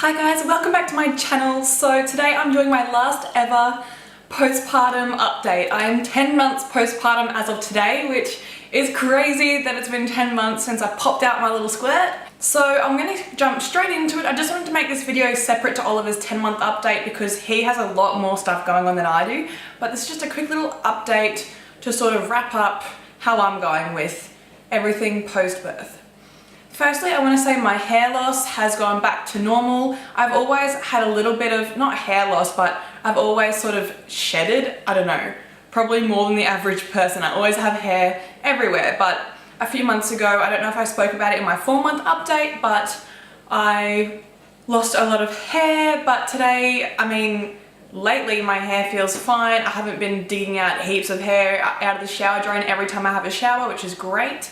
Hi guys, welcome back to my channel. So today I'm doing my last ever postpartum update. I am 10 months postpartum as of today, which is crazy that it's been 10 months since I popped out my little squirt. So I'm going to jump straight into it. I just wanted to make this video separate to Oliver's 10-month update because he has a lot more stuff going on than I do. But this is just a quick little update to sort of wrap up how I'm going with everything post-birth. Firstly, I want to say my hair loss has gone back to normal. I've always had a little bit of, not hair loss, but I've always sort of shedded, I don't know, probably more than the average person. I always have hair everywhere, but a few months ago, I don't know if I spoke about it in my 4-month update, but I lost a lot of hair. But today, lately my hair feels fine. I haven't been digging out heaps of hair out of the shower drain every time I have a shower, which is great.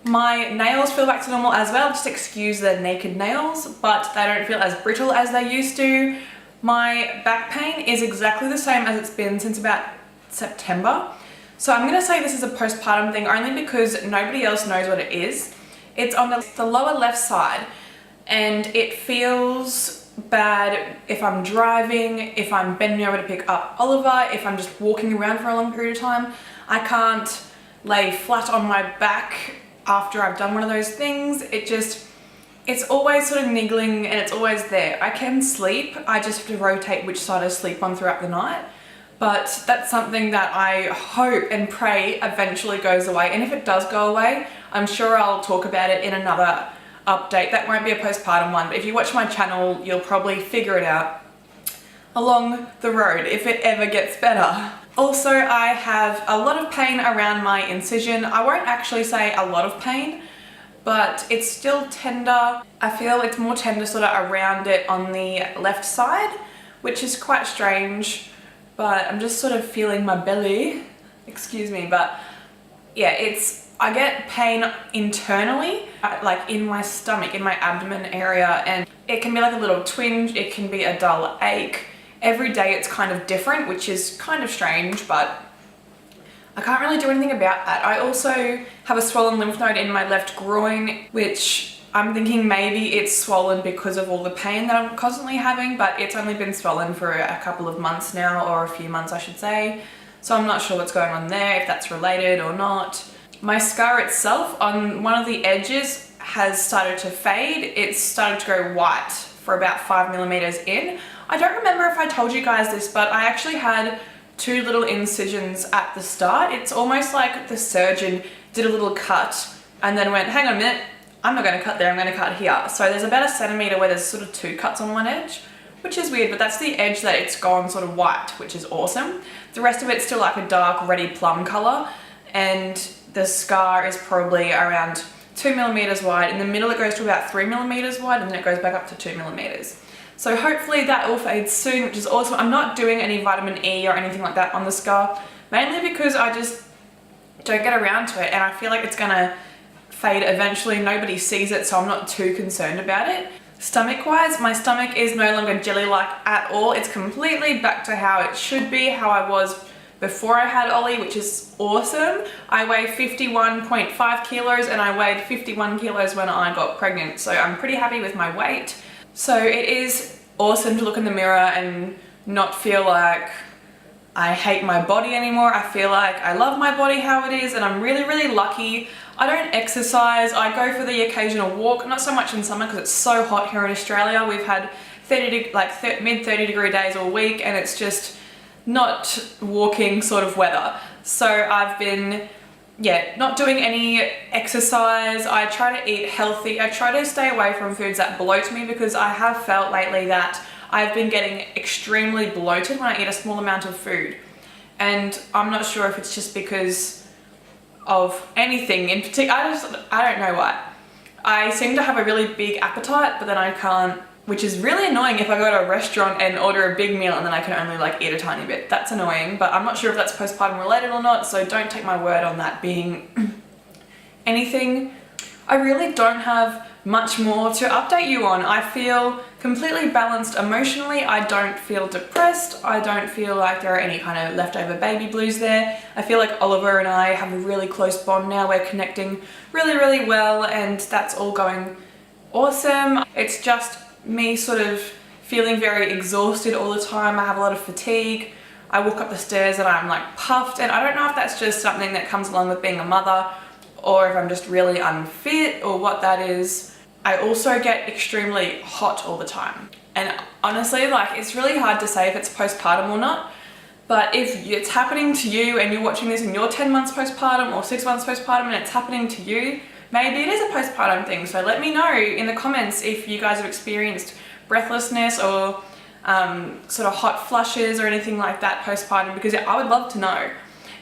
My nails feel back to normal as well, just excuse the naked nails, but they don't feel as brittle as they used to. My back pain is exactly the same as it's been since about September. So I'm going to say this is a postpartum thing only because nobody else knows what it is. It's on the lower left side and it feels bad if I'm driving, if I'm bending over to pick up Oliver, if I'm just walking around for a long period of time. I can't lay flat on my back after I've done one of those things. It's always sort of niggling and it's always there. I can sleep, I just have to rotate which side I sleep on throughout the night. But that's something that I hope and pray eventually goes away. And if it does go away, I'm sure I'll talk about it in another update. That won't be a postpartum one, but if you watch my channel, you'll probably figure it out along the road if it ever gets better. Also, I have a lot of pain around my incision. I won't actually say a lot of pain, but it's still tender. I feel it's more tender sort of around it on the left side, which is quite strange, but I'm just sort of feeling my belly. Excuse me, but yeah, I get pain internally, like in my stomach, in my abdomen area, and it can be like a little twinge, it can be a dull ache. Every day it's kind of different, which is kind of strange, but I can't really do anything about that. I also have a swollen lymph node in my left groin, which I'm thinking maybe it's swollen because of all the pain that I'm constantly having, but it's only been swollen for a couple of months now, or a few months I should say. So I'm not sure what's going on there, if that's related or not. My scar itself on one of the edges has started to fade. It's started to go white for about 5mm in. I don't remember if I told you guys this, but I actually had 2 little incisions at the start. It's almost like the surgeon did a little cut and then went, hang on a minute, I'm not going to cut there, I'm going to cut here. So there's about 1 centimeter where there's sort of 2 cuts on one edge, which is weird, but that's the edge that it's gone sort of white, which is awesome. The rest of it's still like a dark reddy plum color, and the scar is probably around 2mm wide. In the middle it goes to about 3mm wide, and then it goes back up to 2mm. So hopefully that will fade soon, which is awesome. I'm not doing any vitamin E or anything like that on the scar, mainly because I just don't get around to it and I feel like it's gonna fade eventually. Nobody sees it, so I'm not too concerned about it. Stomach-wise, my stomach is no longer jelly-like at all. It's completely back to how it should be, how I was before I had Ollie, which is awesome. I weigh 51.5 kilos and I weighed 51 kilos when I got pregnant, so I'm pretty happy with my weight. So it is awesome to look in the mirror and not feel like I hate my body anymore. I feel like I love my body how it is, and I'm really, really lucky. I don't exercise. I go for the occasional walk, not so much in summer because it's so hot here in Australia. We've had mid 30 degree days all week and it's just not walking sort of weather. So I've been not doing any exercise. I try to eat healthy. I try to stay away from foods that bloat me because I have felt lately that I've been getting extremely bloated when I eat a small amount of food. And I'm not sure if it's just because of anything in particular. I don't know why. I seem to have a really big appetite, but then I can't, which is really annoying if I go to a restaurant and order a big meal and then I can only like eat a tiny bit. That's annoying, but I'm not sure if that's postpartum related or not, so don't take my word on that being anything. I really don't have much more to update you on. I feel completely balanced emotionally. I don't feel depressed. I don't feel like there are any kind of leftover baby blues there. I feel like Oliver and I have a really close bond now. We're connecting really, really well, and that's all going awesome. It's just me sort of feeling very exhausted all the time. I have a lot of fatigue. I walk up the stairs and I'm like puffed, and I don't know if that's just something that comes along with being a mother or if I'm just really unfit or what that is. I also get extremely hot all the time. And honestly, like, it's really hard to say if it's postpartum or not. But if it's happening to you and you're watching this and you're 10 months postpartum or 6 months postpartum and it's happening to you, maybe it is a postpartum thing. So let me know in the comments if you guys have experienced breathlessness or sort of hot flushes or anything like that postpartum, because I would love to know.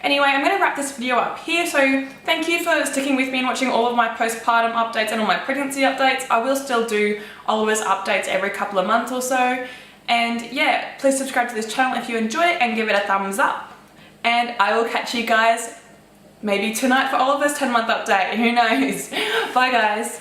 Anyway, I'm going to wrap this video up here, so thank you for sticking with me and watching all of my postpartum updates and all my pregnancy updates. I will still do Oliver's updates every couple of months or so. And yeah, please subscribe to this channel if you enjoy it and give it a thumbs up. And I will catch you guys maybe tonight for Oliver's 10-month update, who knows. Bye guys.